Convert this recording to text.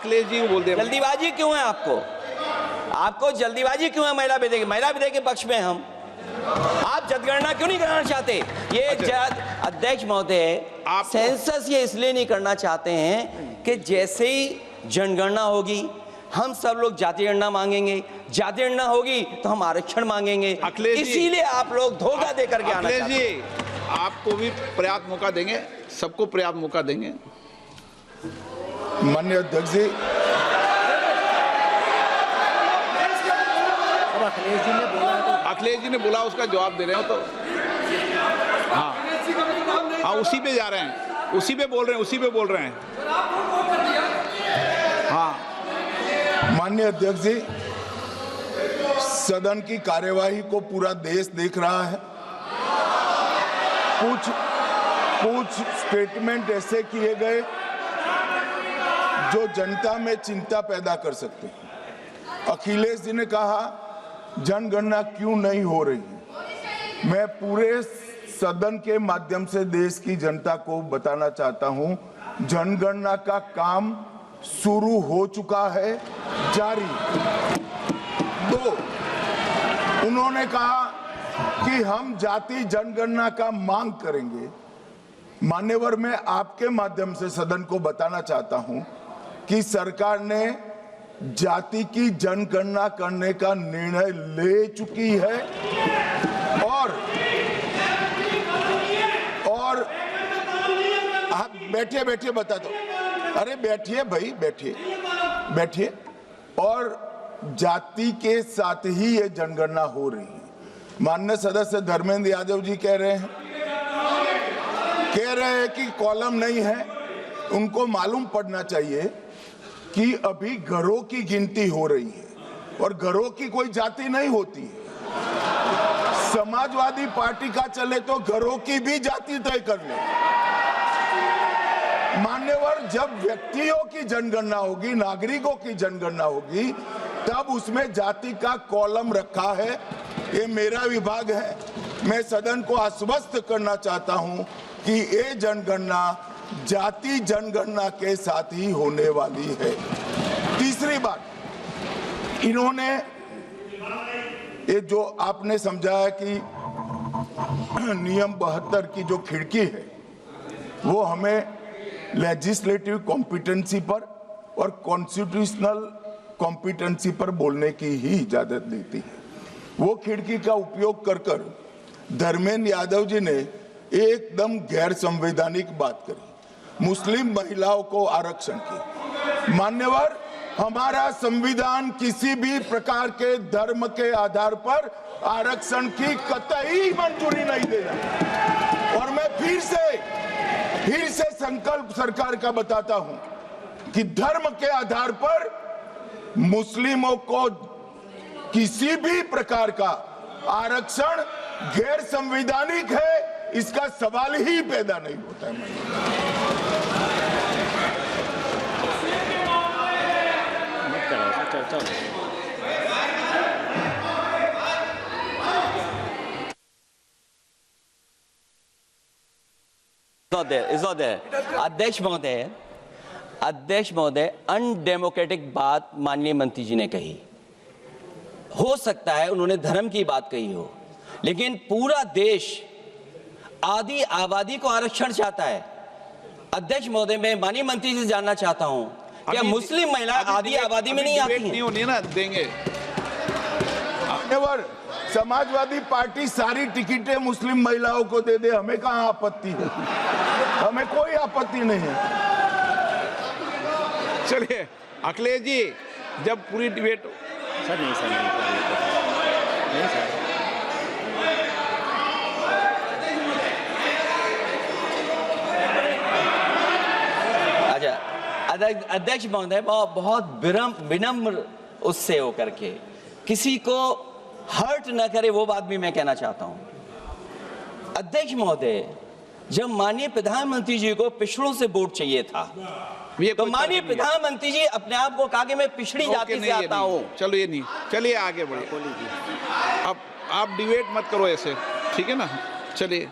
अखिलेश जी को बोल दे। जल्दीबाजी क्यों है आपको? आपको जल्दीबाजी क्यों है महिला विधेयक के पक्ष में? हम आप जनगणना क्यों नहीं कराना चाहते? ये अध्यक्ष महोदय, सेंसस ये इसलिए नहीं करना चाहते हैं कि जैसे ही जनगणना होगी हम सब लोग जाति गणना मांगेंगे, जाति गणना होगी तो हम आरक्षण मांगेंगे, इसीलिए आप लोग धोखा दे करके आना चाहते हैं। अखिलेश जी, आपको भी पर्याप्त मौका देंगे, सबको पर्याप्त मौका देंगे। माननीय अध्यक्ष जी, अखिलेश जी ने बोला, उसका जवाब दे रहे हो तो हाँ, उसी पे जा रहे हैं, उसी पे बोल रहे हैं। हाँ, माननीय अध्यक्ष जी, सदन की कार्यवाही को पूरा देश देख रहा है। कुछ स्टेटमेंट ऐसे किए गए जो जनता में चिंता पैदा कर सकते हैं। अखिलेश जी ने कहा जनगणना क्यों नहीं हो रही है। मैं पूरे सदन के माध्यम से देश की जनता को बताना चाहता हूं, जनगणना का काम शुरू हो चुका है, जारी। 2, उन्होंने कहा कि हम जाति जनगणना का मांग करेंगे। मान्यवर, मैं आपके माध्यम से सदन को बताना चाहता हूं कि सरकार ने जाति की जनगणना करने का निर्णय ले चुकी है और आप बैठिए बता दो। अरे बैठिए भाई, बैठिए। और जाति के साथ ही ये जनगणना हो रही है। माननीय सदस्य धर्मेंद्र यादव जी कह रहे हैं कि कॉलम नहीं है। उनको मालूम पड़ना चाहिए कि अभी घरों की गिनती हो रही है और घरों की कोई जाति नहीं होती है। समाजवादी पार्टी का चले तो घरों की भी जाति तय कर ले। मान्यवर, जब व्यक्तियों की जनगणना होगी, नागरिकों की जनगणना होगी, तब उसमें जाति का कॉलम रखा है। ये मेरा विभाग है। मैं सदन को आश्वस्त करना चाहता हूं कि ये जनगणना जाति जनगणना के साथ ही होने वाली है। तीसरी बात, इन्होंने ये जो आपने समझाया कि नियम 72 की जो खिड़की है वो हमें लेजिस्लेटिव कॉम्पिटेंसी पर और कॉन्स्टिट्यूशनल कॉम्पिटेंसी पर बोलने की ही इजाजत देती है। वो खिड़की का उपयोग कर धर्मेंद्र यादव जी ने एकदम गैर संवैधानिक बात करी, मुस्लिम महिलाओं को आरक्षण की। मान्यवर, हमारा संविधान किसी भी प्रकार के धर्म के आधार पर आरक्षण की कतई मंजूरी नहीं देगा। और मैं फिर से संकल्प सरकार का बताता हूं कि धर्म के आधार पर मुस्लिमों को किसी भी प्रकार का आरक्षण गैर संवैधानिक है, इसका सवाल ही पैदा नहीं होता है। अध्यक्ष महोदय, अनडेमोक्रेटिक बात माननीय मंत्री जी ने कही। हो सकता है उन्होंने धर्म की बात कही हो, लेकिन पूरा देश आदि आबादी को आरक्षण चाहता है। अध्यक्ष महोदय, मैं माननीय मंत्री से जानना चाहता हूं, क्या मुस्लिम महिला आदि आबादी में नहीं आती हैं? नहीं होनी ना, देंगे। समाजवादी पार्टी सारी टिकटें मुस्लिम महिलाओं को दे दे, हमें कहां आपत्ति है? हमें कोई आपत्ति नहीं है। चलिए अखिलेश जी, जब पूरी डिबेट नहीं सर। अच्छा, अध्यक्ष महोदय, बहुत विनम्र उससे होकर के किसी को हर्ट न करे वो बात भी मैं कहना चाहता हूं। अध्यक्ष महोदय, जब माननीय प्रधानमंत्री जी को पिछड़ों से वोट चाहिए था, तो माननीय प्रधानमंत्री जी अपने आप को कहा कि मैं पिछड़ी जाति से आता हूं। चलो ये नहीं, चलिए आगे बढ़िए। अब आप डिबेट मत करो ऐसे, ठीक है ना? चलिए।